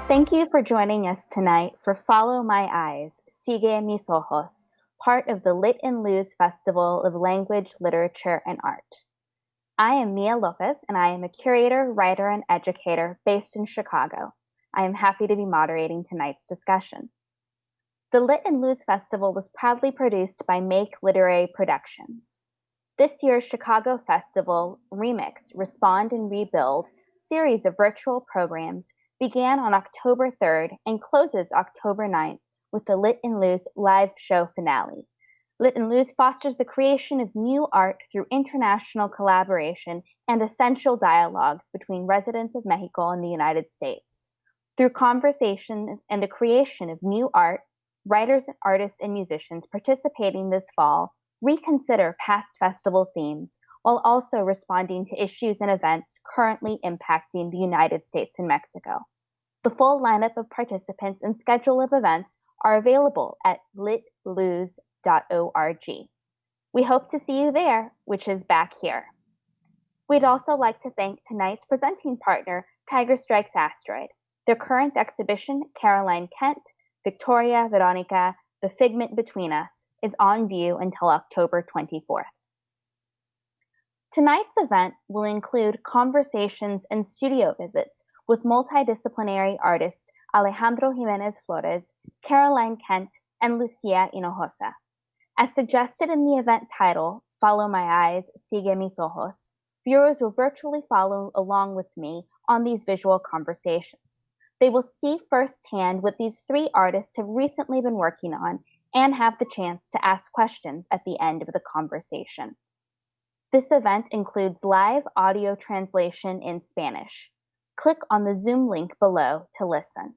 Thank you for joining us tonight for Follow My Eyes, Sigue Mis Ojos, part of the Lit and Luz Festival of Language, Literature, and Art. I am Mia Lopez, and I am a curator, writer, and educator based in Chicago. I am happy to be moderating tonight's discussion. The Lit and Luz Festival was proudly produced by Make Literary Productions. This year's Chicago Festival Remix, Respond and Rebuild series of virtual programs began on October 3rd and closes October 9th with the Lit and Luz live show finale. Lit and Luz fosters the creation of new art through international collaboration and essential dialogues between residents of Mexico and the United States. Through conversations and the creation of new art, writers, artists, and musicians participating this fall reconsider past festival themes while also responding to issues and events currently impacting the United States and Mexico. The full lineup of participants and schedule of events are available at litluz.org. We hope to see you there, which is back here. We'd also like to thank tonight's presenting partner, Tiger Strikes Asteroid. Their current exhibition, Caroline Kent, Victoria Veronica, The Figment Between Us, is on view until October 24th. Tonight's event will include conversations and studio visits with multidisciplinary artists Alejandro Jimenez Flores, Caroline Kent, and Lucia Hinojosa. As suggested in the event title, Follow My Eyes, Sigue Mis Ojos, viewers will virtually follow along with me on these visual conversations. They will see firsthand what these three artists have recently been working on and have the chance to ask questions at the end of the conversation. This event includes live audio translation in Spanish. Click on the Zoom link below to listen.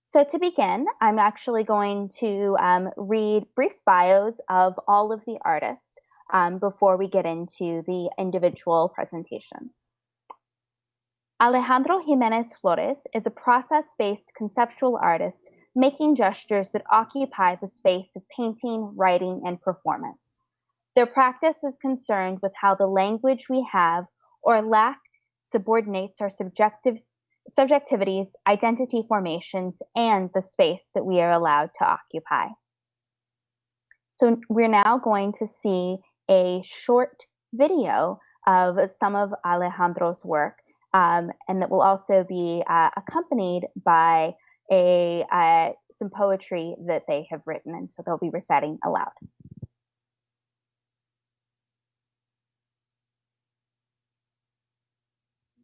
So to begin, I'm actually going to read brief bios of all of the artists before we get into the individual presentations. Alejandro Jimenez Flores is a process-based conceptual artist making gestures that occupy the space of painting, writing, and performance. Their practice is concerned with how the language we have or lack subordinates our subjectivities, identity formations, and the space that we are allowed to occupy. So we're now going to see a short video of some of Alejandro's work, and that will also be accompanied by some poetry that they have written, and so they'll be reciting aloud.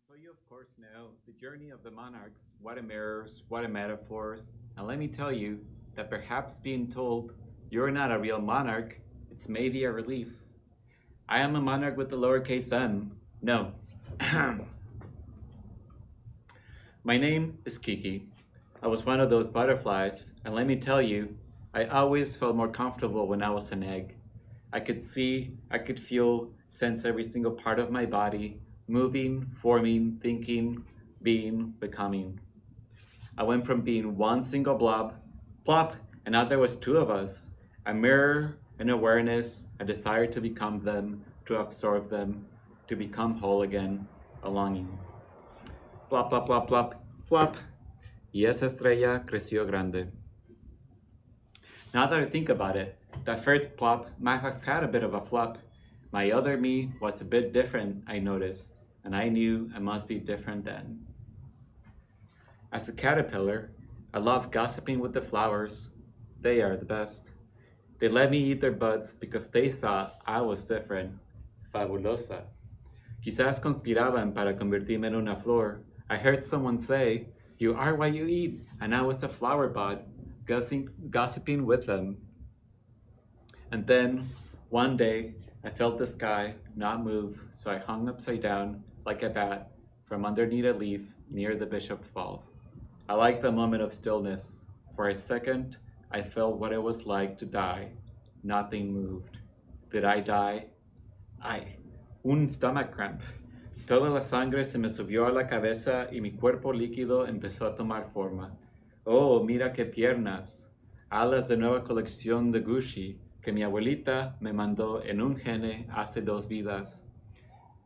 So you of course know the journey of the monarchs, what a mirrors, what a metaphors, and let me tell you that perhaps being told you're not a real monarch, it's maybe a relief. I am a monarch with the lowercase m. No. My name is Kiki. I was one of those butterflies, and let me tell you, I always felt more comfortable when I was an egg. I could see, I could feel, sense every single part of my body, moving, forming, thinking, being, becoming. I went from being one single blob, plop, and now there was two of us, a mirror, an awareness, a desire to become them, to absorb them, to become whole again, a longing. Plop, plop, plop, plop, flop. Y esa estrella creció grande. Now that I think about it, that first plop might have had a bit of a flop. My other me was a bit different, I noticed, and I knew I must be different then. As a caterpillar, I love gossiping with the flowers. They are the best. They let me eat their buds because they saw I was different. Fabulosa. Quizás conspiraban para convertirme en una flor. I heard someone say, "You are what you eat," and I was a flower bud, gossiping with them. And then, one day, I felt the sky not move, so I hung upside down, like a bat, from underneath a leaf near the Bishop's Falls. I liked the moment of stillness. For a second, I felt what it was like to die. Nothing moved. Did I die? Ay, un stomach cramp. Toda la sangre se me subió a la cabeza y mi cuerpo líquido empezó a tomar forma. Oh, mira qué piernas. Alas de nueva colección de Gucci que mi abuelita me mandó en un gene hace 2 vidas.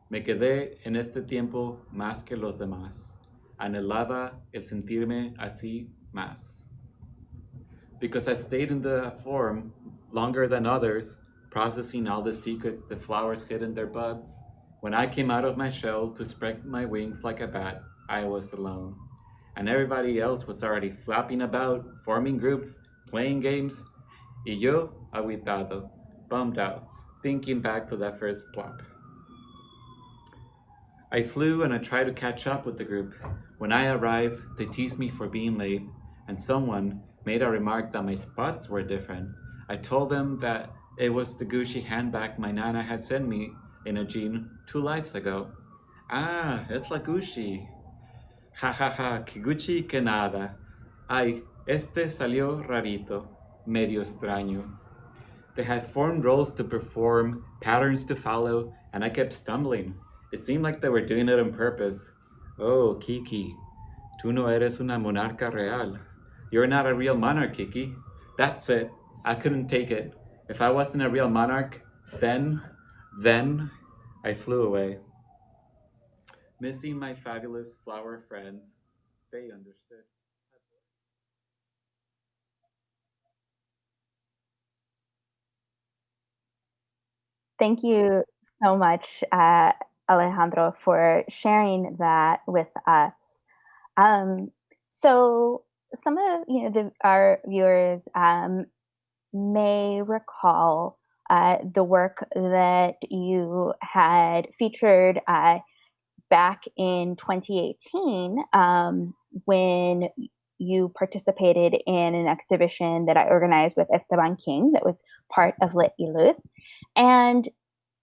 Me quedé en este tiempo más que los demás. anhelaba el sentirme así más. Because I stayed in the form longer than others, processing all the secrets the flowers hid in their buds. When I came out of my shell to spread my wings like a bat, I was alone. And everybody else was already flapping about, forming groups, playing games. Y yo, aguitado, bummed out, thinking back to that first plop. I flew and I tried to catch up with the group. When I arrived, they teased me for being late, and someone made a remark that my spots were different. I told them that it was the Gucci handbag my nana had sent me in a jean 2 lives ago. Ah, es la Gucci. Ja ja ja, que Gucci que nada. Ay, este salió rarito, medio extraño. They had formed roles to perform, patterns to follow, and I kept stumbling. It seemed like they were doing it on purpose. Oh, Kiki, tú no eres una monarca real. You're not a real monarch, Kiki. That's it. I couldn't take it. If I wasn't a real monarch, then I flew away. Missing my fabulous flower friends, they understood. Thank you so much, Alejandro, for sharing that with us. So some of our viewers may recall the work that you had featured back in 2018 when you participated in an exhibition that I organized with Esteban King that was part of Lit y Luz. And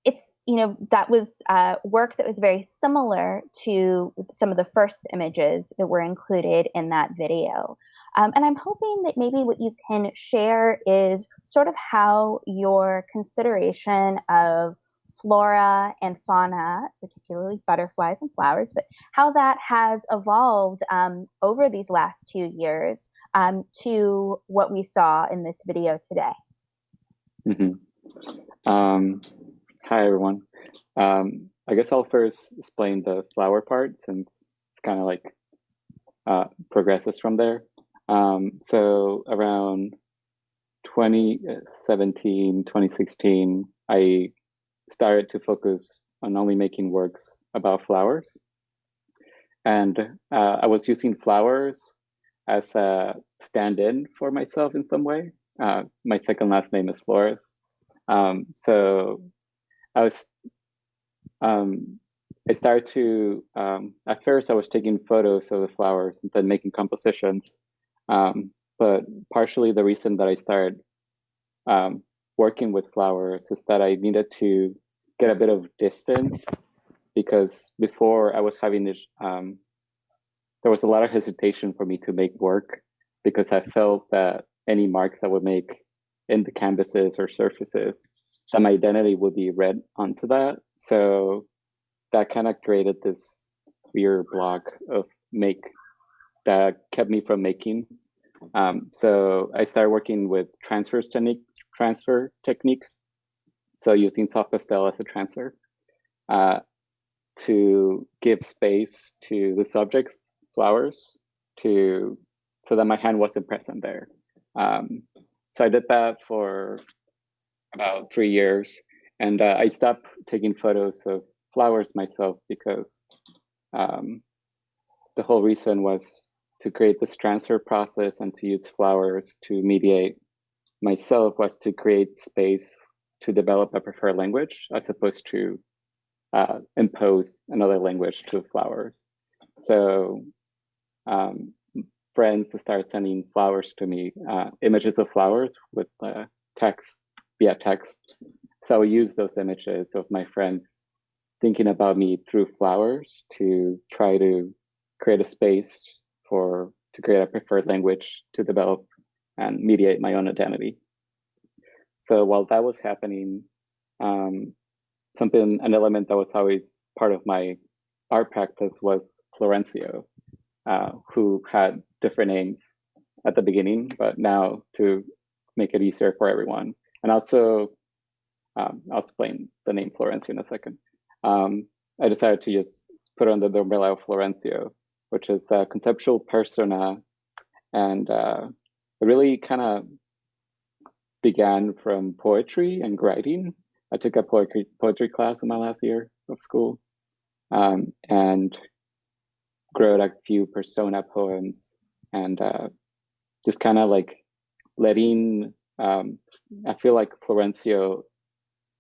it's, that was work that was very similar to some of the first images that were included in that video. And I'm hoping that maybe what you can share is sort of how your consideration of flora and fauna, particularly butterflies and flowers, but how that has evolved over these last 2 years to what we saw in this video today. Hi, everyone. I guess I'll first explain the flower part since it's kind of like progresses from there. So around 2017, 2016, I started to focus on only making works about flowers. And I was using flowers as a stand-in for myself in some way. My second last name is Flores. So I was, I started to, at first I was taking photos of the flowers and then making compositions. But partially the reason that I started working with flowers is that I needed to get a bit of distance because before I was having this, there was a lot of hesitation for me to make work because I felt that any marks I would make in the canvases or surfaces, that my identity would be read onto that. So that kind of created this weird block of make that kept me from making. So I started working with transfer techniques. So using soft pastel as a transfer to give space to the subjects, flowers, so that my hand wasn't present there. So I did that for about 3 years, and I stopped taking photos of flowers myself because the whole reason was to create this transfer process and to use flowers to mediate myself was to create space to develop a preferred language as opposed to impose another language to flowers. So friends started sending flowers to me, images of flowers with text, via text. So I would use those images of my friends thinking about me through flowers to try to create a space to create a preferred language to develop and mediate my own identity. So while that was happening, an element that was always part of my art practice was Florencio, who had different names at the beginning, but now to make it easier for everyone. And also, I'll explain the name Florencio in a second. I decided to just put under the umbrella of Florencio which is a conceptual persona. And it really kind of began from poetry and writing. I took a poetry class in my last year of school, and wrote a few persona poems, and just kind of like letting, I feel like Florencio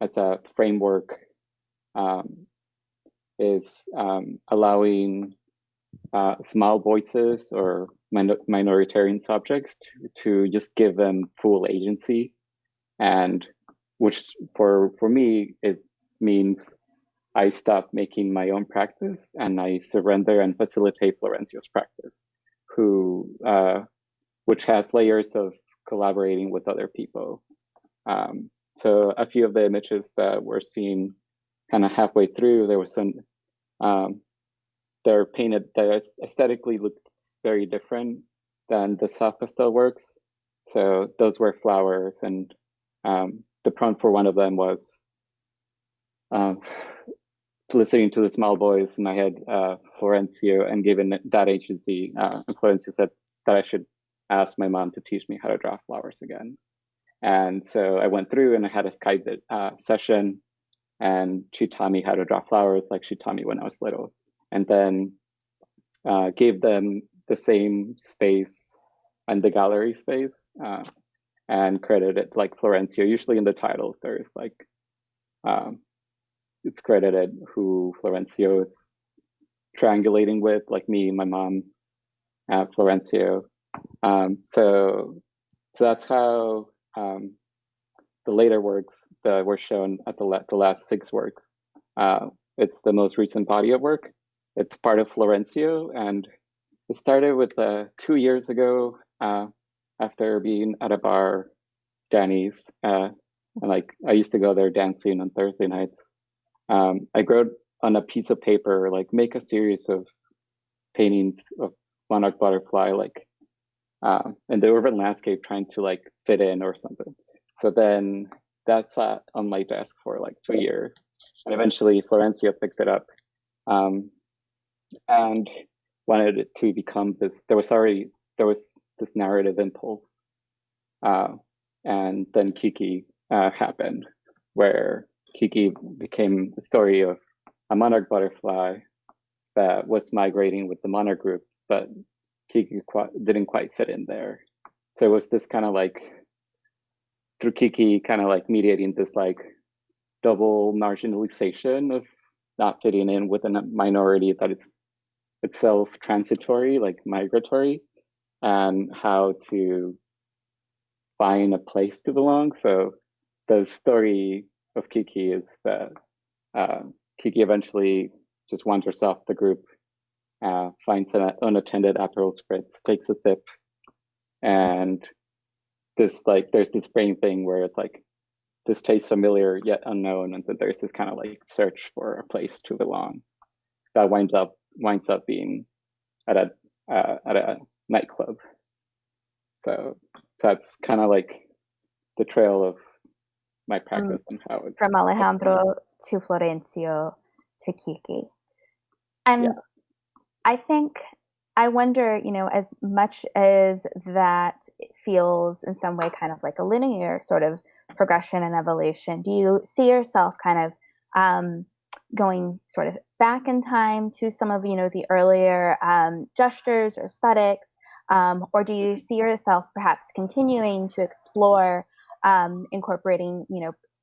as a framework is allowing small voices or minoritarian subjects to just give them full agency, and which for me it means I stop making my own practice and I surrender and facilitate Florencio's practice, which has layers of collaborating with other people. So a few of the images that we're seeing kind of halfway through, there was some, they're painted, they aesthetically look very different than the soft pastel works. So those were flowers, and the prompt for one of them was listening to the small voice, and I had Florencio, and given that agency, Florencio said that I should ask my mom to teach me how to draw flowers again. And so I went through and I had a Skype session, and she taught me how to draw flowers like she taught me when I was little. And then gave them the same space and the gallery space, and credited like Florencio. Usually in the titles, there's like, it's credited who Florencio is triangulating with, like me, my mom, Florencio. So that's how the later works that were shown at the last 6 works. It's the most recent body of work. It's part of Florencio, and it started with 2 years ago after being at a bar, Danny's, and like I used to go there dancing on Thursday nights. I wrote on a piece of paper, like make a series of paintings of monarch butterfly, like in the urban landscape, trying to like fit in or something. So then that sat on my desk for like 2 years, and eventually Florencio picked it up, and wanted it to become this. There was this narrative impulse, and then Kiki happened, where Kiki became the story of a monarch butterfly that was migrating with the monarch group, but Kiki didn't quite fit in there. So it was this kind of like, through Kiki kind of like mediating this like double marginalization of not fitting in with a minority that is itself transitory, like migratory, and how to find a place to belong. So the story of Kiki is that Kiki eventually just wanders off the group, finds an unattended Aperol Spritz, takes a sip, and this like there's this brain thing where it's like this tastes familiar yet unknown, and then there's this kind of like search for a place to belong that winds up being at a nightclub. So that's kind of like the trail of my practice and how it's from Alejandro to Florencio to Kiki. And yeah. I wonder, as much as that feels in some way kind of like a linear sort of progression and evolution, do you see yourself kind of going sort of back in time to some of, the earlier gestures or aesthetics, or do you see yourself perhaps continuing to explore incorporating,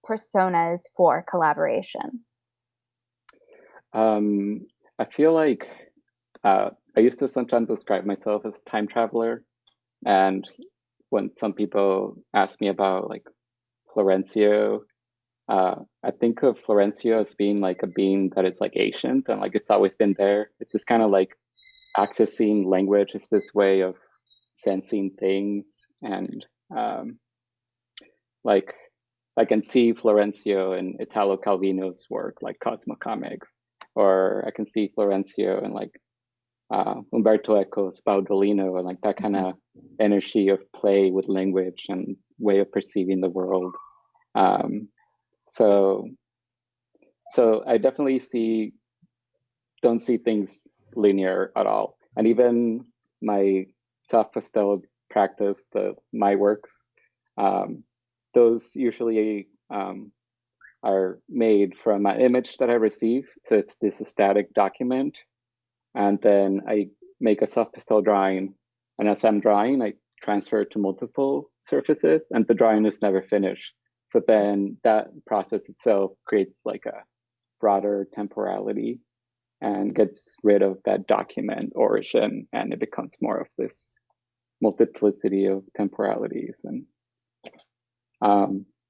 personas for collaboration? I feel like I used to sometimes describe myself as a time traveler, and when some people ask me about like Florencio, I think of Florencio as being like a being that is like ancient and like it's always been there. It's just kind of like accessing language is this way of sensing things, and like I can see Florencio in Italo Calvino's work, like Cosmo Comics, or I can see Florencio in like Umberto Eco's Baudolino, and like that kind of energy of play with language and way of perceiving the world. So I definitely don't see things linear at all. And even my self-pastel practice, my works, those usually are made from an image that I receive. So it's this static document. And then I make a soft pastel drawing. And as I'm drawing, I transfer it to multiple surfaces, and the drawing is never finished. So then that process itself creates like a broader temporality and gets rid of that document origin, and it becomes more of this multiplicity of temporalities. And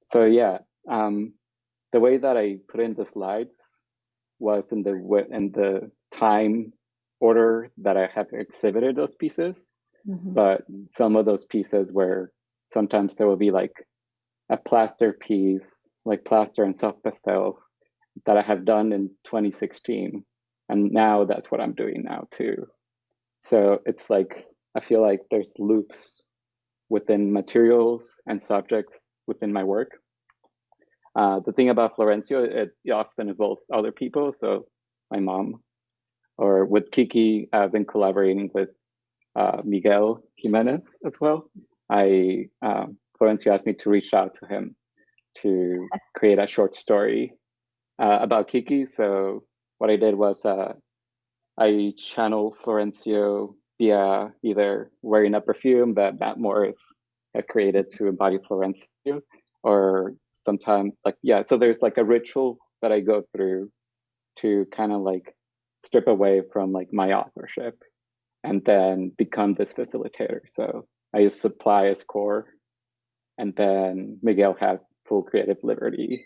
so yeah, the way that I put in the slides was in the time order that I have exhibited those pieces. Mm-hmm. But some of those pieces where sometimes there will be like a plaster piece, like plaster and soft pastels that I have done in 2016. And now that's what I'm doing now too. So it's like, I feel like there's loops within materials and subjects within my work. The thing about Florencio, it often involves other people. So my mom, or with Kiki, I've been collaborating with Miguel Jimenez as well. Florencio asked me to reach out to him to create a short story about Kiki. So what I did was I channeled Florencio via either wearing a perfume that Matt Morris had created to embody Florencio, or sometimes so there's like a ritual that I go through to kind of like strip away from like my authorship and then become this facilitator. So I use supply as core, and then Miguel had full creative liberty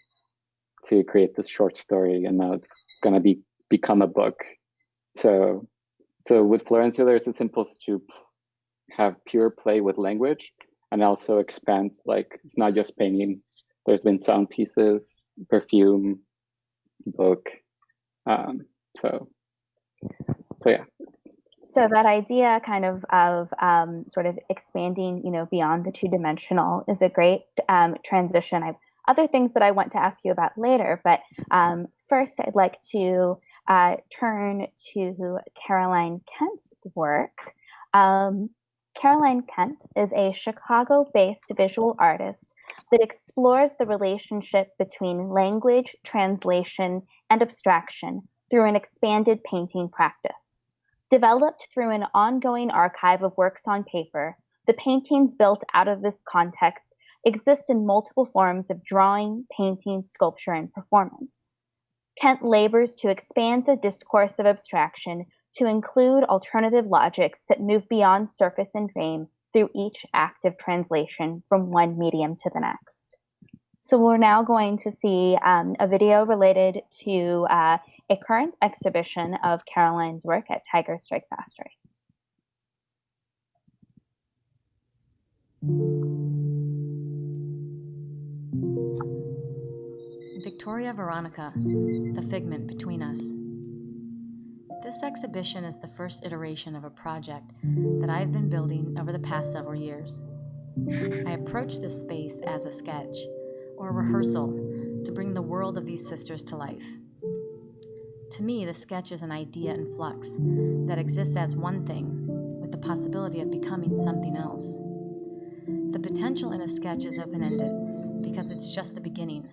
to create this short story, and now it's gonna become a book. So with Florencio, there's this impulse to have pure play with language, and also expands, like it's not just painting. There's been sound pieces, perfume, book. So yeah. So that idea kind of sort of expanding, beyond the two-dimensional is a great transition. I have other things that I want to ask you about later, but first I'd like to turn to Caroline Kent's work. Caroline Kent is a Chicago-based visual artist that explores the relationship between language, translation, and abstraction through an expanded painting practice. Developed through an ongoing archive of works on paper, the paintings built out of this context exist in multiple forms of drawing, painting, sculpture, and performance. Kent labors to expand the discourse of abstraction to include alternative logics that move beyond surface and fame through each act of translation from one medium to the next. So we're now going to see a video related to a current exhibition of Caroline's work at Tiger Strikes Asteroid. Victoria Veronica, The Figment Between Us. This exhibition is the first iteration of a project that I've been building over the past several years. I approached this space as a sketch, or a rehearsal, to bring the world of these sisters to life. To me, the sketch is an idea in flux that exists as one thing, with the possibility of becoming something else. The potential in a sketch is open-ended because it's just the beginning,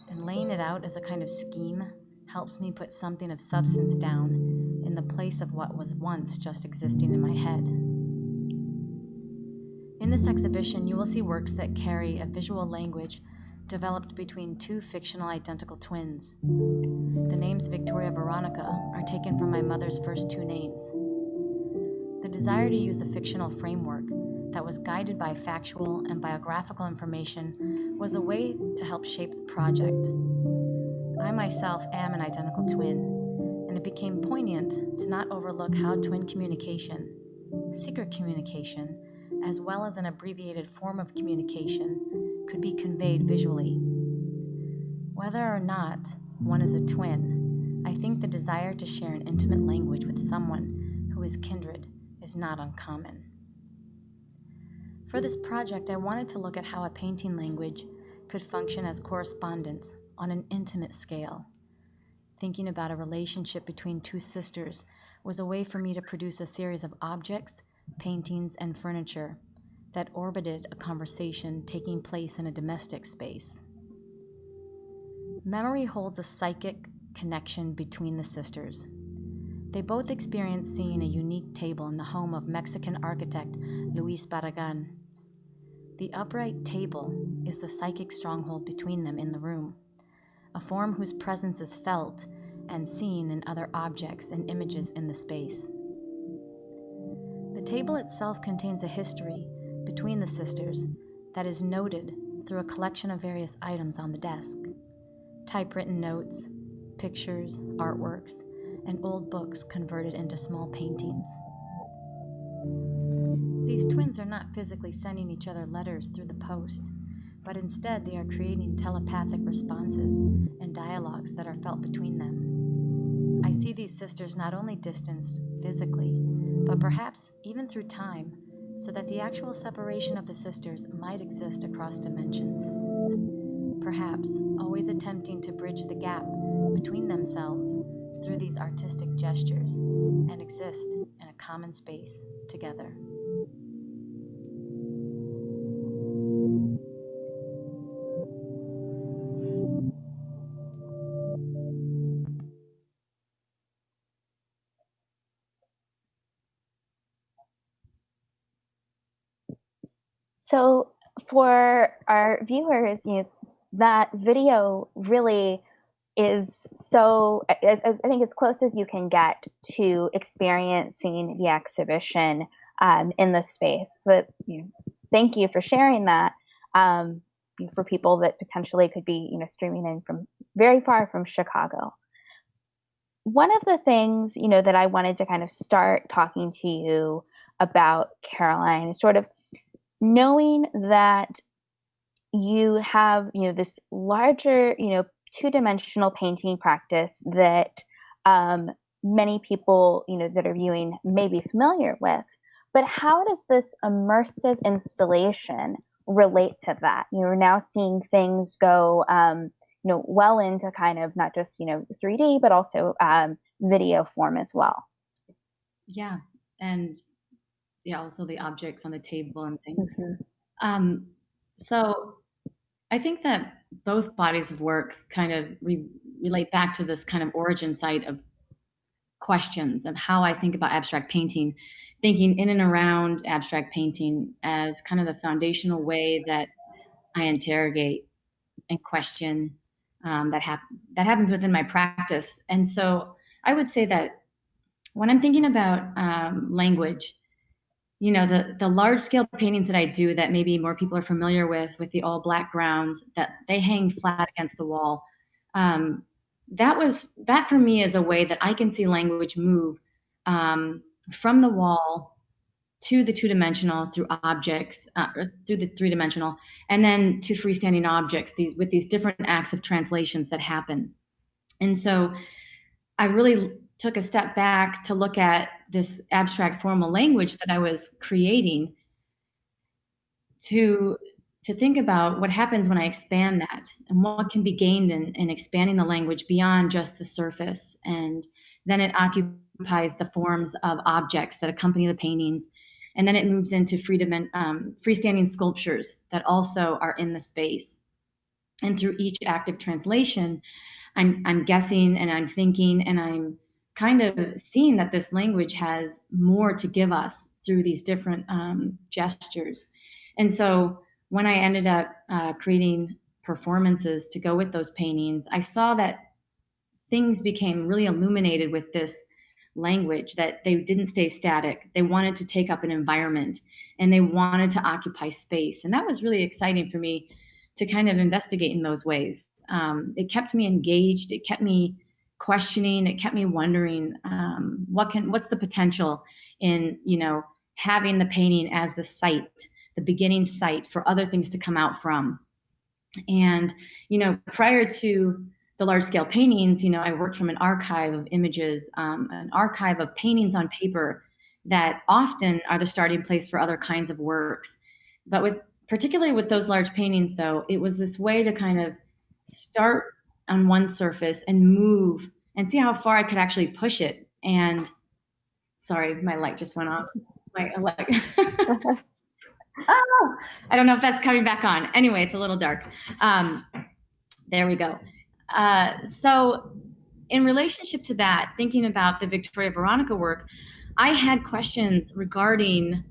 and laying it out as a kind of scheme helps me put something of substance down in the place of what was once just existing in my head. In this exhibition, you will see works that carry a visual language developed between two fictional identical twins. The names Victoria Veronica are taken from my mother's first two names. The desire to use a fictional framework that was guided by factual and biographical information was a way to help shape the project. I myself am an identical twin, and it became poignant to not overlook how twin communication, secret communication, as well as an abbreviated form of communication, could be conveyed visually. Whether or not one is a twin, I think the desire to share an intimate language with someone who is kindred is not uncommon. For this project, I wanted to look at how a painting language could function as correspondence on an intimate scale, thinking about a relationship between two sisters was a way for me to produce a series of objects, paintings, and furniture that orbited a conversation taking place in a domestic space. Memory holds a psychic connection between the sisters. They both experienced seeing a unique table in the home of Mexican architect Luis Barragan. The upright table is the psychic stronghold between them in the room, a form whose presence is felt and seen in other objects and images in the space. The table itself contains a history between the sisters that is noted through a collection of various items on the desk: typewritten notes, pictures, artworks, and old books converted into small paintings. These twins are not physically sending each other letters through the post, but instead they are creating telepathic responses and dialogues that are felt between them. I see these sisters not only distanced physically, but perhaps even through time, so that the actual separation of the sisters might exist across dimensions. Perhaps always attempting to bridge the gap between themselves through these artistic gestures and exist in a common space together. So for our viewers, that video really is so, I think, as close as you can get to experiencing the exhibition in the space. So thank you for sharing that for people that potentially could be, streaming in from very far from Chicago. One of the things, that I wanted to kind of start talking to you about, Caroline, is sort of knowing that you have, this larger, two-dimensional painting practice that many people, that are viewing may be familiar with. But how does this immersive installation relate to that? You're now seeing things go, well into kind of not just, 3D, but also video form as well. Yeah, and also the objects on the table and things. Mm-hmm. So I think that both bodies of work kind of relate back to this kind of origin site of questions of how I think about abstract painting, thinking in and around abstract painting as kind of the foundational way that I interrogate and question that happens within my practice. And so I would say that when I'm thinking about language, the large scale paintings that I do that maybe more people are familiar with the all black grounds that they hang flat against the wall. That for me is a way that I can see language move from the wall to the two-dimensional through objects, through the three-dimensional, and then to freestanding objects, with these different acts of translations that happen. And so I really took a step back to look at this abstract formal language that I was creating to think about what happens when I expand that and what can be gained in expanding the language beyond just the surface. And then it occupies the forms of objects that accompany the paintings. And then it moves into freestanding sculptures that also are in the space. And through each active translation, I'm guessing and I'm thinking and I'm kind of seeing that this language has more to give us through these different gestures. And so when I ended up creating performances to go with those paintings, I saw that things became really illuminated with this language, that they didn't stay static. They wanted to take up an environment and they wanted to occupy space. And that was really exciting for me to kind of investigate in those ways. It kept me engaged. It kept me questioning. It kept me wondering what's the potential in having the painting as the site, the beginning site for other things to come out from. And prior to the large scale paintings, I worked from an archive of images, an archive of paintings on paper that often are the starting place for other kinds of works. But particularly with those large paintings, though, it was this way to kind of start on one surface and move and see how far I could actually push it. And Sorry, my light just went off. My oh, I don't know if that's coming back on. Anyway, it's a little dark. There we go. So in relationship to that, thinking about the Victoria Veronica work, I had questions regarding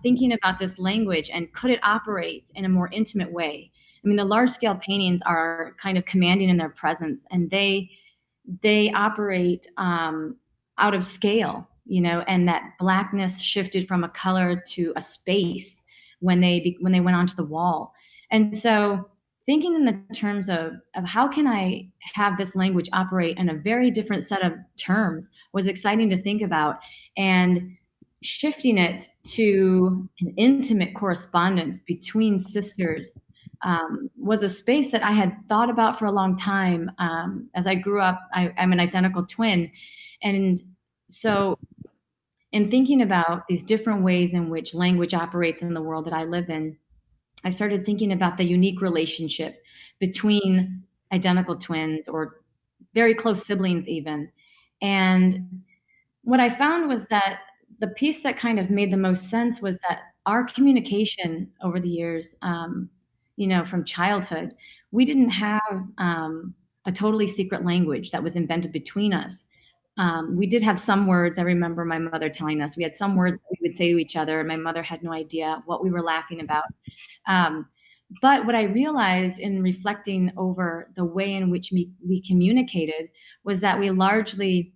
thinking about this language and could it operate in a more intimate way? I mean, the large scale paintings are kind of commanding in their presence, and they operate out of scale, you know, and that blackness shifted from a color to a space when they went onto the wall. And so thinking in the terms of how can I have this language operate in a very different set of terms was exciting to think about, and shifting it to an intimate correspondence between sisters was a space that I had thought about for a long time. As I grew up, I'm an identical twin. And so in thinking about these different ways in which language operates in the world that I live in, I started thinking about the unique relationship between identical twins or very close siblings even. And what I found was that the piece that kind of made the most sense was that our communication over the years, you know, from childhood, we didn't have a totally secret language that was invented between us. We did have some words. I remember my mother telling us we had some words we would say to each other, and my mother had no idea what we were laughing about. But what I realized in reflecting over the way in which we communicated was that we largely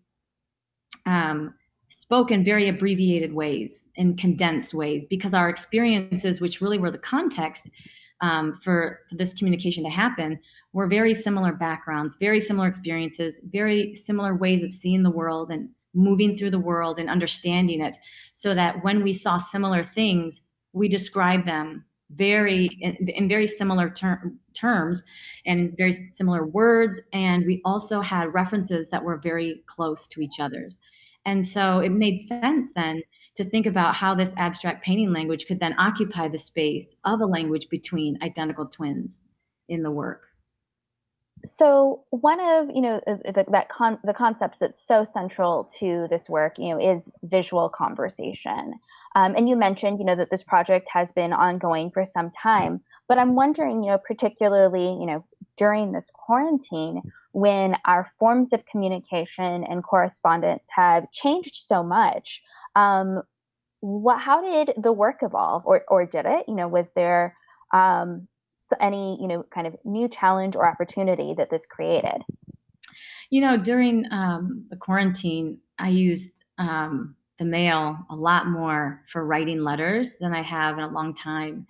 spoke in very abbreviated ways, in condensed ways, because our experiences, which really were the context for this communication to happen, were very similar backgrounds, very similar experiences, very similar ways of seeing the world and moving through the world and understanding it, so that when we saw similar things, we described them in very similar terms and in very similar words. And we also had references that were very close to each other's. And so it made sense then to think about how this abstract painting language could then occupy the space of a language between identical twins in the work. So one of, you know, the concepts that's so central to this work, you know, is visual conversation. And you mentioned, you know, that this project has been ongoing for some time, but I'm wondering, you know, particularly, you know, during this quarantine, when our forms of communication and correspondence have changed so much, how did the work evolve, or did it? You know, was there any, you know, kind of new challenge or opportunity that this created? You know, during the quarantine, I used the mail a lot more for writing letters than I have in a long time.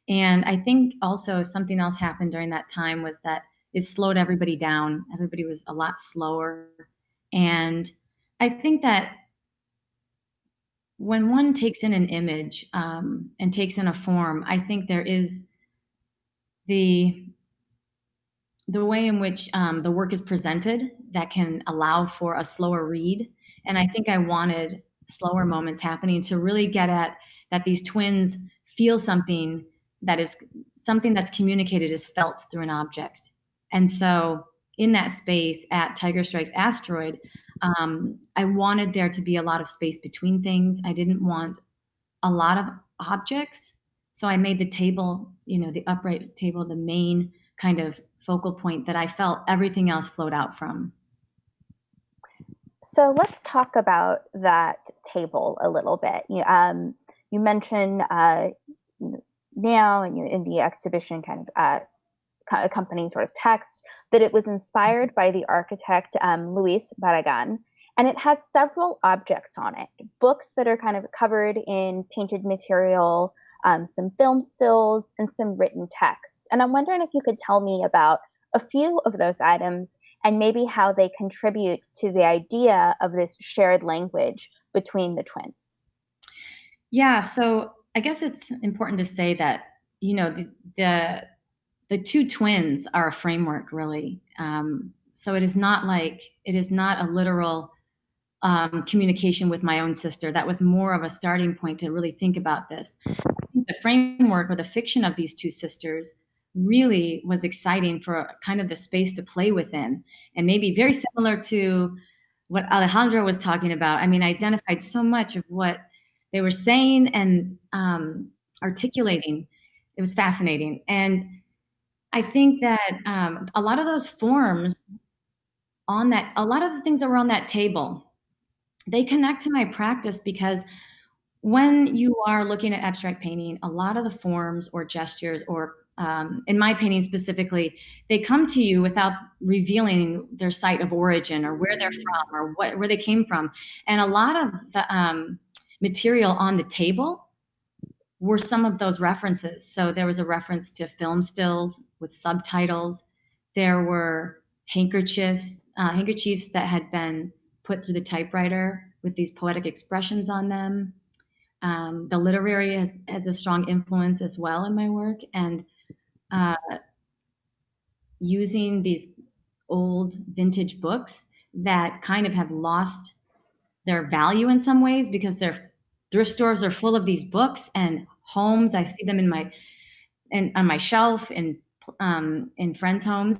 And I think also something else happened during that time was that it slowed everybody down. Everybody was a lot slower. And I think that when one takes in an image and takes in a form, I think there is the way in which the work is presented that can allow for a slower read. And I think I wanted slower moments happening to really get at that these twins feel something that's communicated is felt through an object. And so in that space at Tiger Strikes Asteroid, I wanted there to be a lot of space between things. I didn't want a lot of objects. So I made the table, you know, the upright table, the main kind of focal point that I felt everything else flowed out from. So let's talk about that table a little bit. You mentioned now in the exhibition kind of accompanying sort of text that it was inspired by the architect Luis Barragan, and it has several objects on it, books that are kind of covered in painted material, some film stills, and some written text. And I'm wondering if you could tell me about a few of those items and maybe how they contribute to the idea of this shared language between the twins. Yeah, so I guess it's important to say that, you know, the two twins are a framework, really. So it is not a literal communication with my own sister. That was more of a starting point to really think about this. I think the framework or the fiction of these two sisters really was exciting for kind of the space to play within, and maybe very similar to what Alejandro was talking about. I mean, I identified so much of what they were saying and articulating. It was fascinating. And I think that a lot of those forms on that, a lot of the things that were on that table, they connect to my practice because when you are looking at abstract painting, a lot of the forms or gestures, or in my painting specifically, they come to you without revealing their site of origin or where they're from or where they came from. And a lot of the material on the table were some of those references. So there was a reference to film stills with subtitles. There were handkerchiefs that had been put through the typewriter with these poetic expressions on them. The literary has a strong influence as well in my work, and using these old vintage books that kind of have lost their value in some ways because their thrift stores are full of these books, and homes, I see them on my shelf and in friends' homes,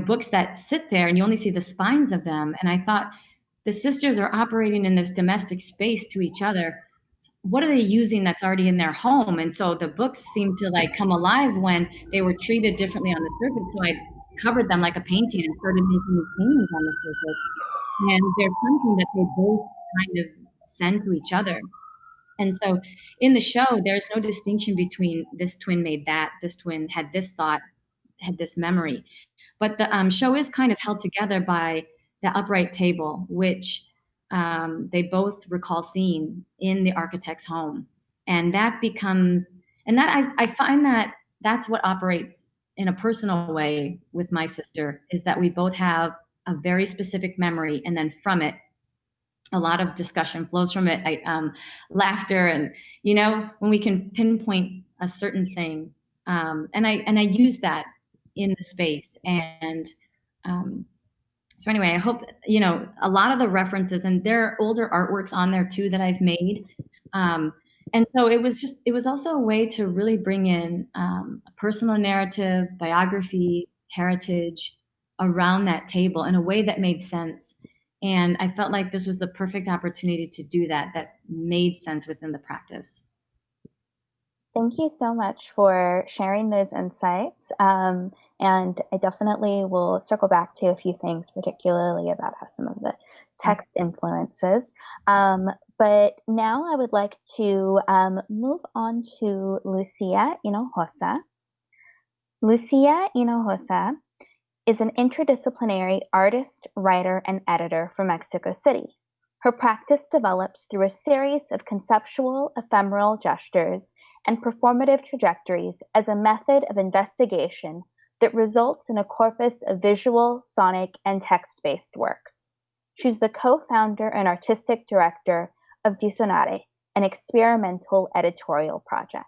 books that sit there and you only see the spines of them. And I thought, the sisters are operating in this domestic space to each other. What are they using that's already in their home? And so the books seemed to like come alive when they were treated differently on the surface. So I covered them like a painting and started making these paintings on the surface. And there's something that they both kind of send to each other. And so in the show, there's no distinction between this twin made that, this twin had this thought, had this memory. But the show is kind of held together by the upright table, which they both recall seeing in the architect's home. And that becomes, and that I find that that's what operates in a personal way with my sister, is that we both have a very specific memory, and then from it, a lot of discussion flows from it. Laughter, and when we can pinpoint a certain thing, and I use that in the space. And so anyway, I hope a lot of the references, and there are older artworks on there too that I've made. And so it was also a way to really bring in a personal narrative, biography, heritage around that table in a way that made sense. And I felt like this was the perfect opportunity to do that made sense within the practice. Thank you so much for sharing those insights. And I definitely will circle back to a few things, particularly about how some of the text influences. But now I would like to move on to Lucia Hinojosa. Lucia Hinojosa is an interdisciplinary artist, writer, and editor from Mexico City. Her practice develops through a series of conceptual, ephemeral gestures and performative trajectories as a method of investigation that results in a corpus of visual, sonic, and text-based works. She's the co-founder and artistic director of Disonare, an experimental editorial project.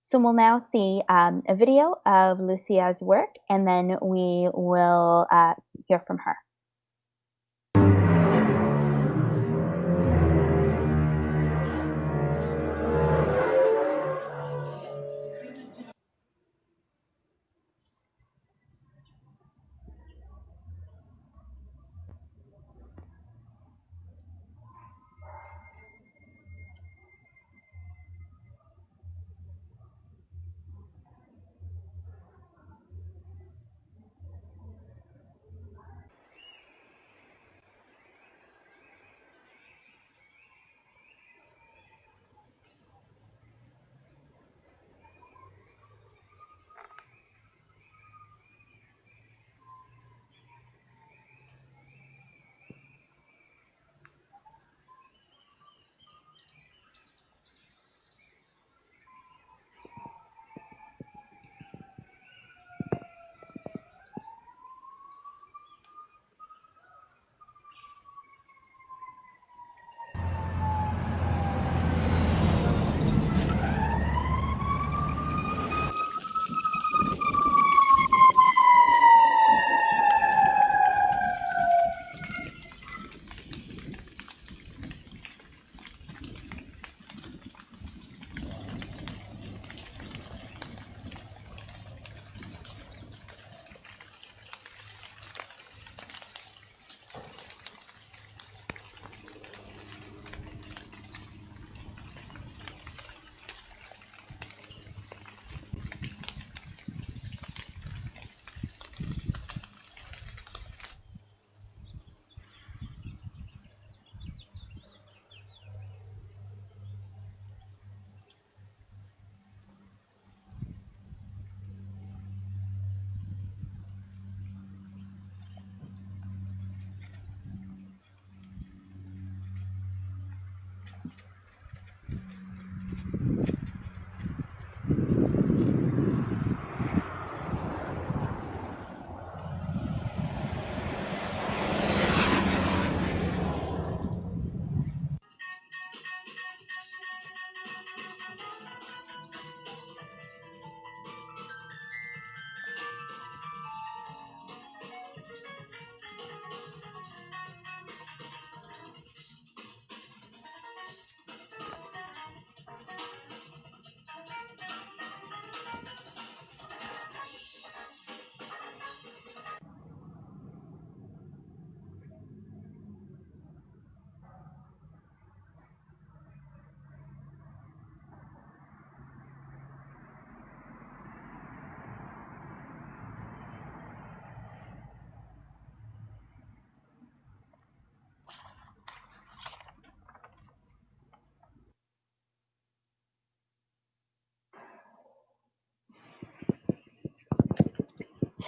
So we'll now see a video of Lucia's work, and then we will hear from her.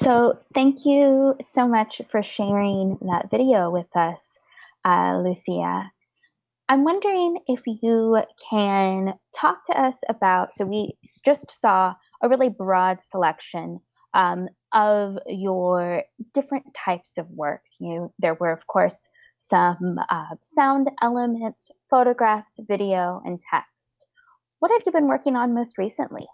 So thank you so much for sharing that video with us, Lucia. I'm wondering if you can talk to us about, so we just saw a really broad selection of your different types of works. There were, of course, some sound elements, photographs, video, and text. What have you been working on most recently?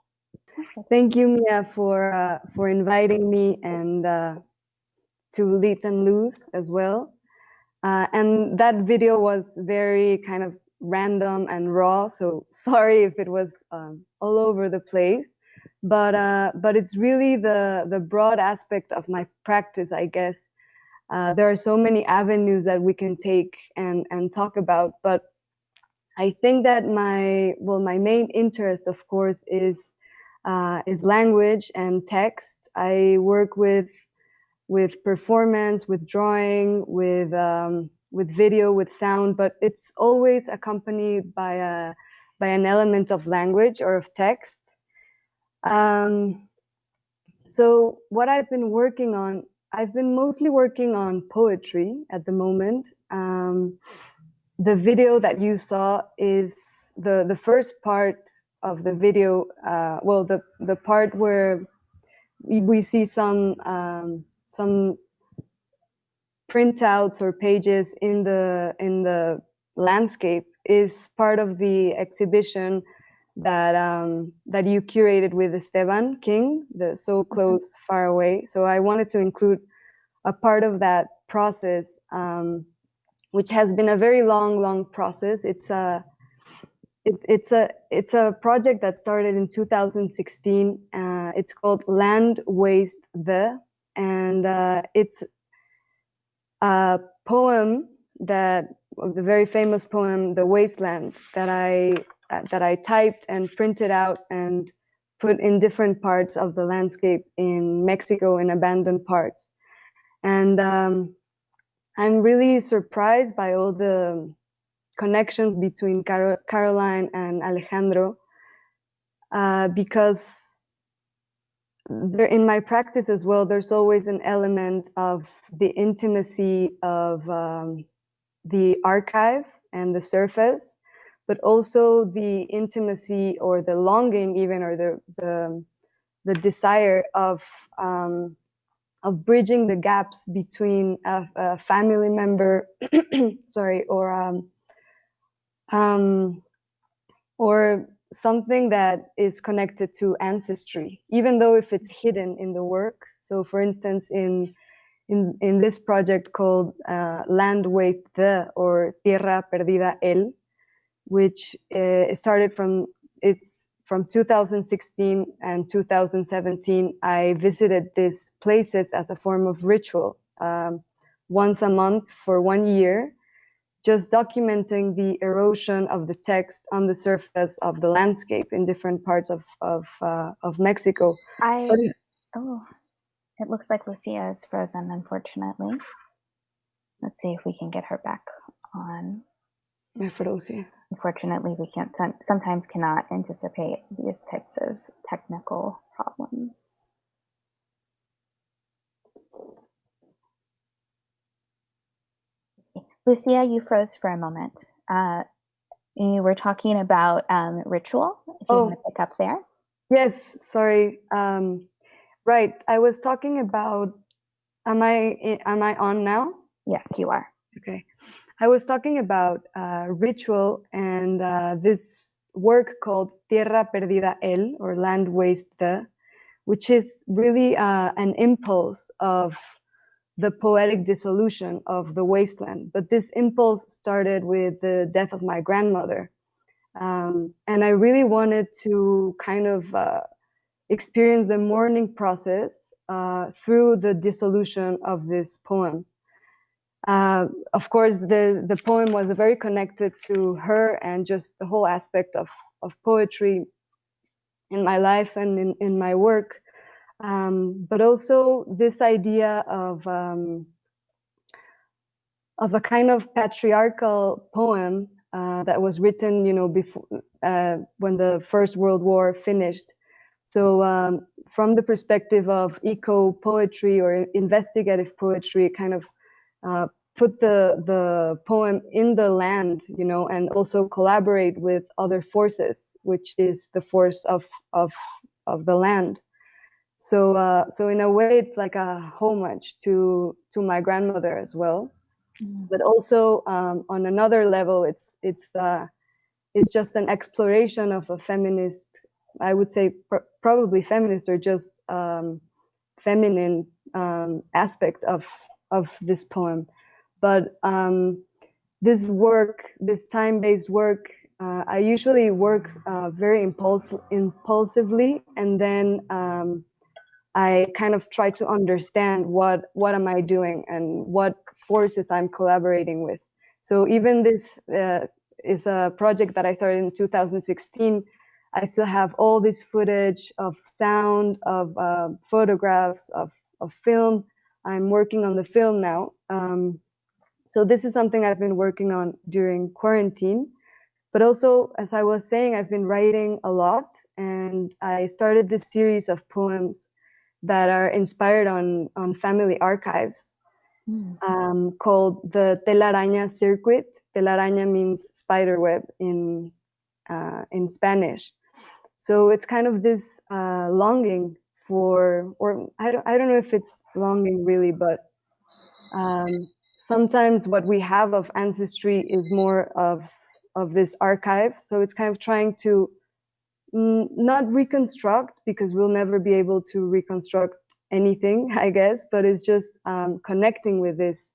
Thank you, Mia, for inviting me and to Lit and Luz as well. And that video was very kind of random and raw, so sorry if it was all over the place. But it's really the broad aspect of my practice, I guess. There are so many avenues that we can take and talk about, but I think that my main interest, of course, is language and text. I work with performance, with drawing, with video, with sound, but it's always accompanied by an element of language or of text. So what I've been working on, I've been mostly working on poetry at the moment. The video that you saw is the first part of the video. Well, the part where we see some printouts or pages in the landscape is part of the exhibition that you curated with Esteban King, the So Close, Far Away. So I wanted to include a part of that process, which has been a very long process. It's a project that started in 2016. It's called Land Waste and it's a poem the very famous poem, The Wasteland, that I typed and printed out and put in different parts of the landscape in Mexico, in abandoned parts. And I'm really surprised by all the connections between Caroline and Alejandro, because in my practice as well, there's always an element of the intimacy of the archive and the surface, but also the intimacy or the longing even, or the desire of bridging the gaps between a family member, sorry, or something that is connected to ancestry, even though if it's hidden in the work. So, for instance, in this project called Land Waste or Tierra Perdida El, which started from 2016 and 2017, I visited these places as a form of ritual, once a month for 1 year, just documenting the erosion of the text on the surface of the landscape in different parts of Mexico. It looks like Lucia is frozen, unfortunately. Let's see if we can get her back on. Unfortunately, we sometimes cannot anticipate these types of technical problems. Lucia, you froze for a moment. You were talking about ritual, if you want to pick up there. Yes, sorry. Right, I was talking about, am I on now? Yes, you are. Okay. I was talking about ritual and this work called Tierra Perdida El, or Land Waste which is really an impulse of the poetic dissolution of the wasteland. But this impulse started with the death of my grandmother. And I really wanted to kind of experience the mourning process through the dissolution of this poem. Of course, the poem was very connected to her and just the whole aspect of poetry in my life and in my work. But also this idea of a kind of patriarchal poem that was written, before when the First World War finished. So from the perspective of eco poetry or investigative poetry, kind of put the poem in the land, you know, and also collaborate with other forces, which is the force of the land. So so in a way, it's like a homage to my grandmother as well. But also on another level, it's just an exploration of a feminist, I would say probably feminist or just feminine aspect of this poem. But this work, this time-based work, I usually work very impulsively, and then I kind of try to understand what am I doing and what forces I'm collaborating with. So even this is a project that I started in 2016. I still have all this footage of sound, of photographs, of film. I'm working on the film now. So this is something I've been working on during quarantine. But also, as I was saying, I've been writing a lot, and I started this series of poems that are inspired on family archives, called the Telaraña Circuit. Telaraña means spider web in Spanish. So it's kind of this longing for, or I don't know if it's longing really, but sometimes what we have of ancestry is more of this archive. So it's kind of trying to not reconstruct, because we'll never be able to reconstruct anything, I guess, but it's just connecting with this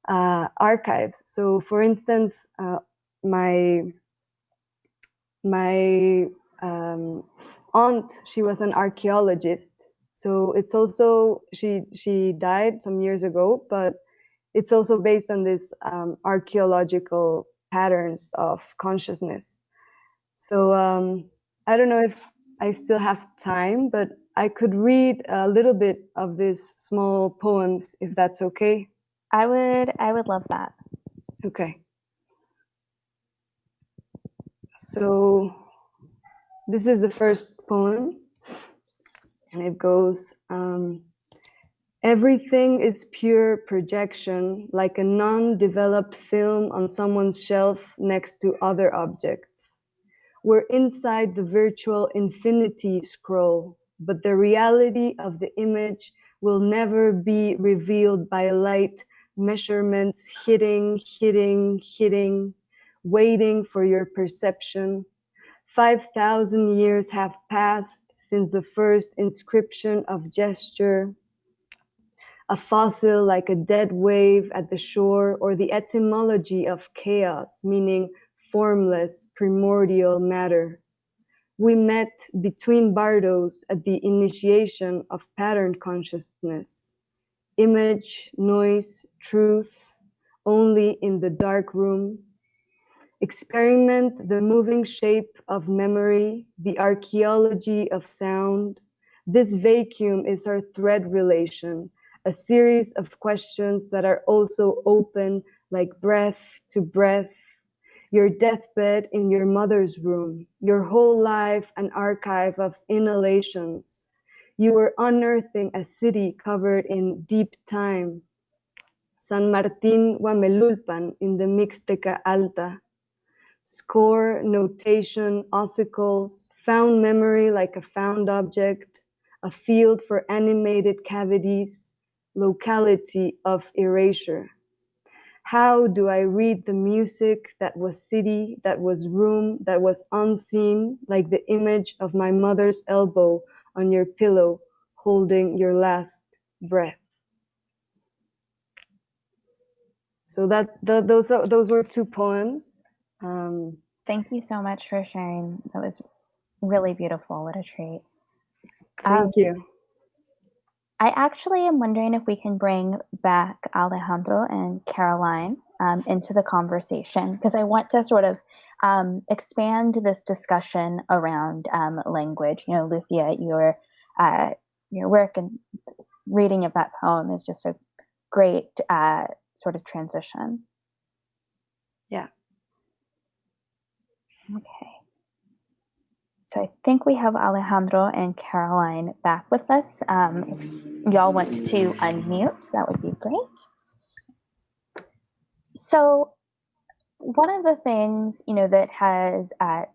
archives. So for instance, my aunt, she was an archaeologist. So it's also, she died some years ago, but it's also based on this archaeological patterns of consciousness. So I don't know if I still have time, but I could read a little bit of these small poems, if that's okay. I would love that. Okay. So this is the first poem, and it goes, everything is pure projection, like a non-developed film on someone's shelf next to other objects. We're inside the virtual infinity scroll, but the reality of the image will never be revealed by light measurements hitting, waiting for your perception. 5,000 years have passed since the first inscription of gesture, a fossil like a dead wave at the shore, or the etymology of chaos, meaning formless, primordial matter. We met between bardos at the initiation of pattern consciousness. Image, noise, truth, only in the dark room. Experiment the moving shape of memory, the archaeology of sound. This vacuum is our thread relation, a series of questions that are also open like breath to breath. Your deathbed in your mother's room, your whole life an archive of inhalations. You were unearthing a city covered in deep time. San Martín Huamelulpan in the Mixteca Alta. Score, notation, ossicles, found memory like a found object, a field for animated cavities, locality of erasure. How do I read the music that was city, that was room, that was unseen, like the image of my mother's elbow on your pillow, holding your last breath? So those were two poems. Thank you so much for sharing. That was really beautiful. What a treat. Thank you. I actually am wondering if we can bring back Alejandro and Caroline into the conversation, because I want to sort of expand this discussion around language. You know, Lucia, your work and reading of that poem is just a great sort of transition. Yeah. Okay. So I think we have Alejandro and Caroline back with us. If y'all want to unmute, that would be great. So one of the things, that has, I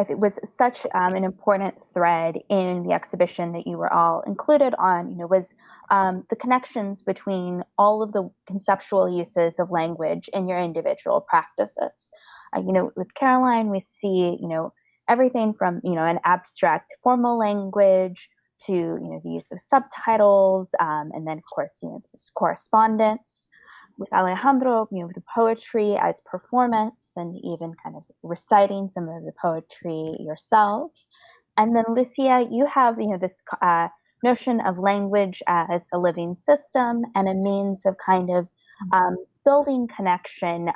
think was such an important thread in the exhibition that you were all included on, was the connections between all of the conceptual uses of language in your individual practices. With Caroline, we see, everything from, an abstract formal language to, the use of subtitles, and then, of course, this correspondence. With Alejandro, the poetry as performance and even kind of reciting some of the poetry yourself. And then Lucia, you have, this notion of language as a living system and a means of kind of building connection,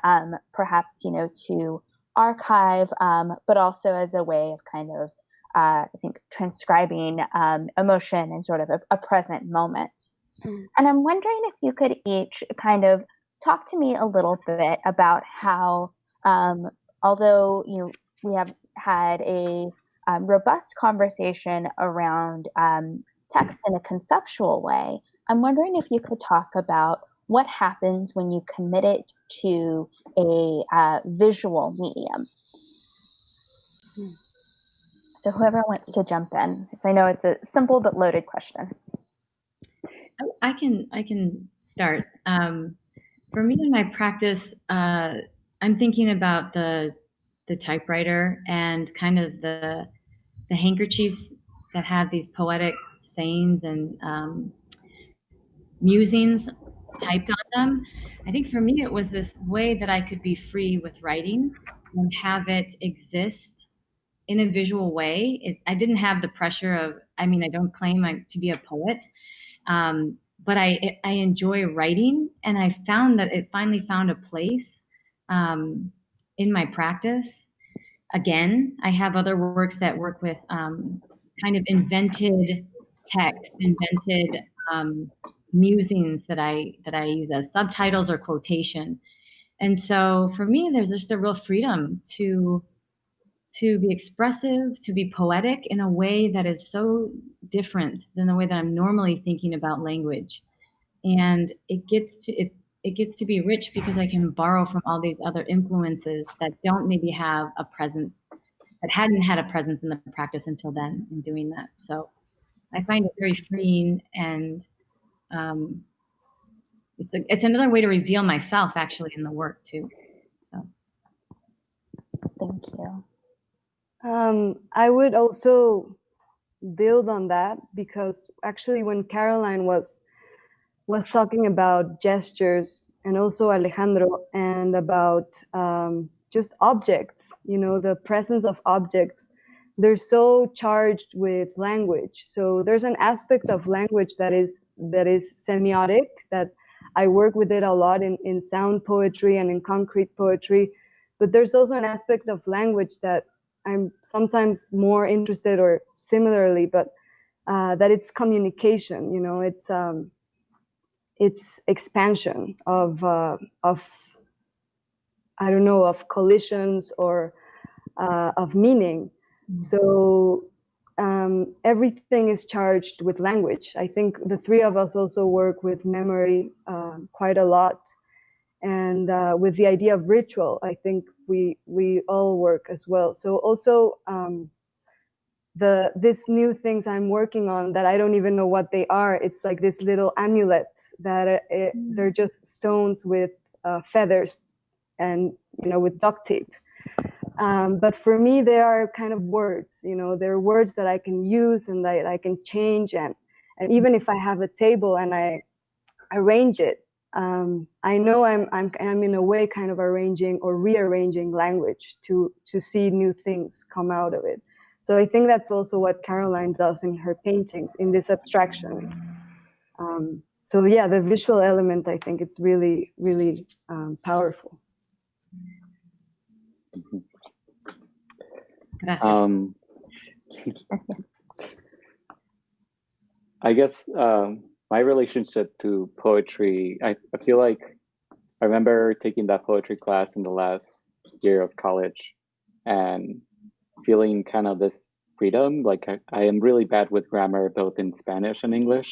perhaps, to archive, but also as a way of kind of, I think, transcribing emotion in sort of a present moment. And I'm wondering if you could each kind of talk to me a little bit about how, although we have had a robust conversation around text in a conceptual way, I'm wondering if you could talk about what happens when you commit it to a visual medium. So whoever wants to jump in, because I know it's a simple but loaded question. I can start. For me in my practice, I'm thinking about the typewriter and kind of the handkerchiefs that have these poetic sayings and musings typed on them. I think for me it was this way that I could be free with writing and have it exist in a visual way. I didn't have the pressure of, I don't claim to be a poet. But I enjoy writing, and I found that it finally found a place in my practice. Again, I have other works that work with kind of invented text, invented musings that I use as subtitles or quotation. And so for me, there's just a real freedom to be expressive, to be poetic in a way that is so different than the way that I'm normally thinking about language. And it gets to be rich because I can borrow from all these other influences that don't maybe have a presence, that hadn't had a presence in the practice until then in doing that. So I find it very freeing, and it's another way to reveal myself actually in the work too. So. Thank you. I would also build on that, because actually when Caroline was talking about gestures, and also Alejandro, and about just objects, the presence of objects, they're so charged with language. So there's an aspect of language that is semiotic, that I work with it a lot in sound poetry and in concrete poetry. But there's also an aspect of language that I'm sometimes more interested, or similarly, but that it's communication. It's expansion of I don't know, of collisions or of meaning. So everything is charged with language. I think the three of us also work with memory quite a lot. And with the idea of ritual, I think we all work as well. So also these new things I'm working on that I don't even know what they are. It's like these little amulets that they're just stones with feathers and with duct tape. But for me, they are kind of words. They're words that I can use and that I can change. And even if I have a table and I arrange it, I know I'm in a way kind of arranging or rearranging language to see new things come out of it. So I think that's also what Caroline does in her paintings, in this abstraction. So yeah, the visual element, I think it's really, really powerful. I guess my relationship to poetry, I feel like I remember taking that poetry class in the last year of college, and feeling kind of this freedom. Like I am really bad with grammar, both in Spanish and English.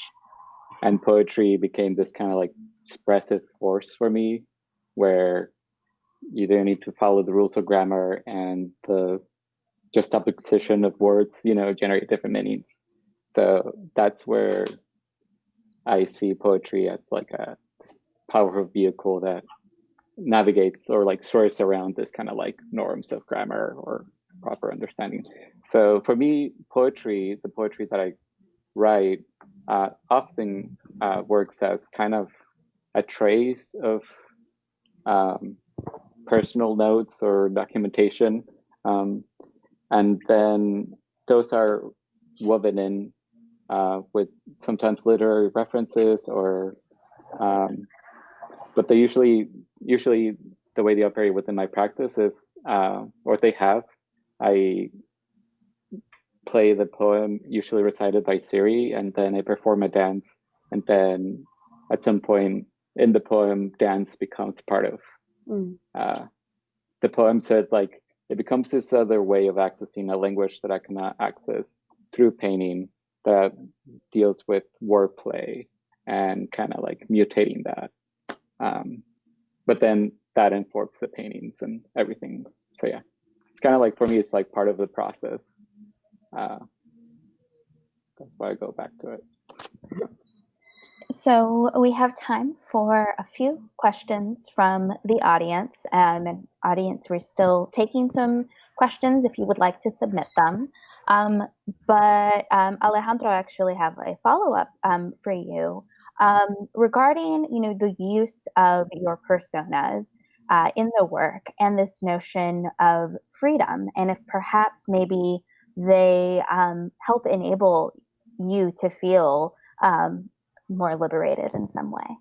And poetry became this kind of like expressive force for me, where you don't need to follow the rules of grammar, and the juxtaposition of words, generate different meanings. So that's where I see poetry as like a powerful vehicle that navigates or like swerves around this kind of like norms of grammar or proper understanding. So for me, the poetry that I write often works as kind of a trace of personal notes or documentation. And then those are woven in with sometimes literary references or but they usually the way they operate within my practice is or they have, I play the poem usually recited by Siri, and then I perform a dance, and then at some point in the poem, dance becomes part of the poem. So it becomes this other way of accessing a language that I cannot access through painting, that deals with wordplay and kind of like mutating that. But then that informs the paintings and everything. So yeah, it's kind of like, for me, it's like part of the process. That's why I go back to it. So we have time for a few questions from the audience. And audience, we're still taking some questions if you would like to submit them. But Alejandro, I actually have a follow-up for you regarding, the use of your personas in the work and this notion of freedom, and if perhaps maybe they help enable you to feel more liberated in some way.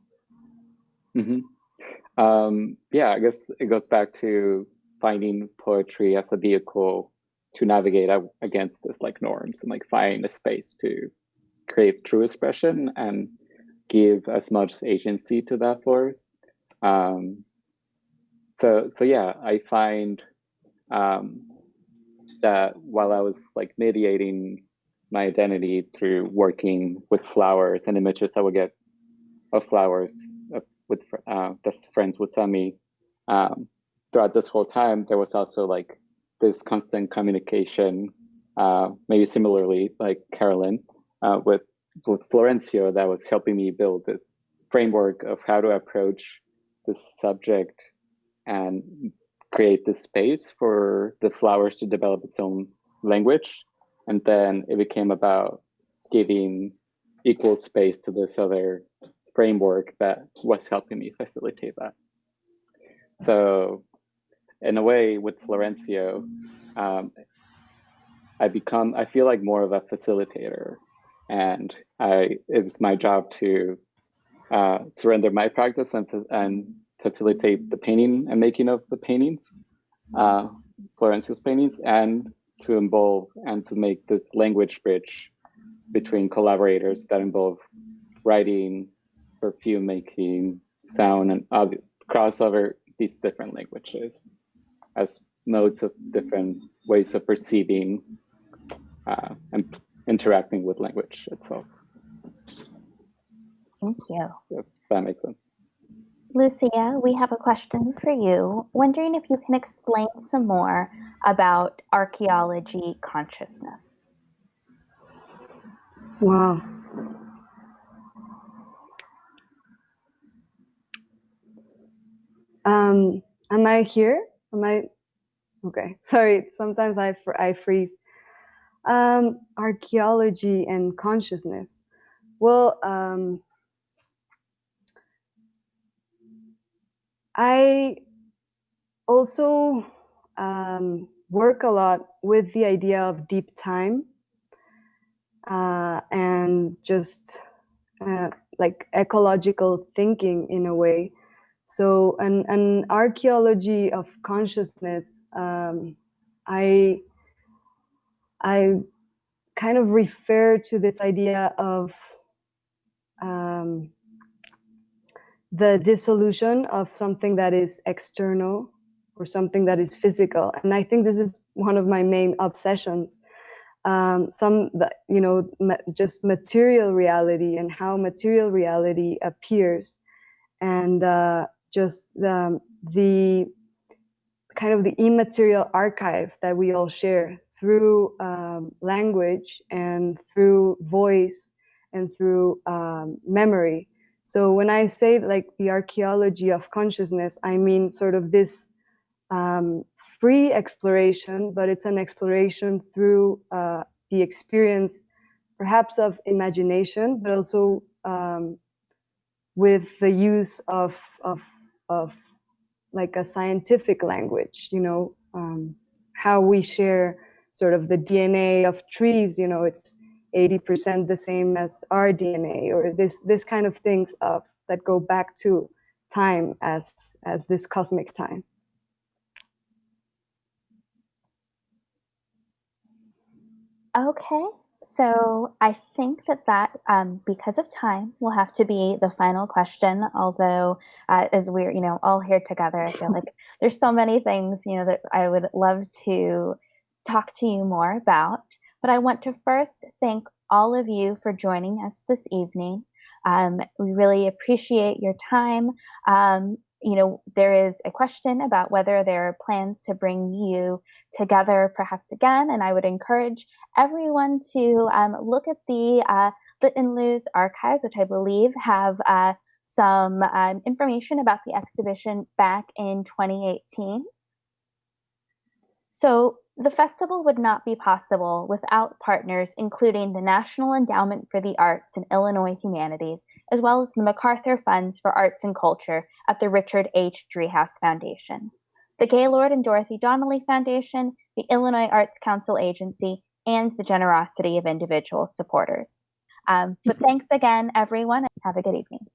Mm-hmm. Yeah, I guess it goes back to finding poetry as a vehicle to navigate against this like norms and like find a space to create true expression and give as much agency to that force. So yeah, I find that while I was like mediating my identity through working with flowers and images I would get of flowers with that's friends would send me, throughout this whole time, there was also like this constant communication, maybe similarly like Carolyn, with Florencio, that was helping me build this framework of how to approach this subject and create this space for the flowers to develop its own language. And then it became about giving equal space to this other framework that was helping me facilitate that. So in a way, with Florencio, I feel like more of a facilitator, and it's my job to surrender my practice and facilitate the painting and making of the paintings, Florencio's paintings, and to involve and to make this language bridge between collaborators that involve writing, perfume making, sound, and crossover these different languages as modes of different ways of perceiving and interacting with language itself. Thank you. If that makes sense. Lucia, we have a question for you. Wondering if you can explain some more about archaeology consciousness. Wow. Am I here? Am I? Okay. Sorry. Sometimes I freeze. Archaeology and consciousness. Well, I also work a lot with the idea of deep time and just like ecological thinking in a way. So an archaeology of consciousness, I kind of refer to this idea of the dissolution of something that is external or something that is physical. And I think this is one of my main obsessions. Just material reality and how material reality appears, and just the kind of the immaterial archive that we all share through language and through voice and through memory. So when I say like the archaeology of consciousness, I mean sort of this free exploration, but it's an exploration through the experience, perhaps of imagination, but also with the use of like a scientific language, how we share sort of the DNA of trees, it's 80% the same as our DNA, or this kind of things that go back to time as this cosmic time. Okay, so I think that because of time will have to be the final question. Although as we're all here together, I feel like there's so many things that I would love to talk to you more about. But I want to first thank all of you for joining us this evening. We really appreciate your time. There is a question about whether there are plans to bring you together perhaps again, and I would encourage everyone to look at the Lit and Luz archives, which I believe have some information about the exhibition back in 2018. So the festival would not be possible without partners including the National Endowment for the Arts and Illinois Humanities, as well as the MacArthur Funds for Arts and Culture at the Richard H. Driehaus Foundation, the Gaylord and Dorothy Donnelly Foundation, the Illinois Arts Council Agency, and the generosity of individual supporters. But thanks again, everyone, and have a good evening.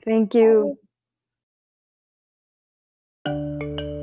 Thank you. Bye.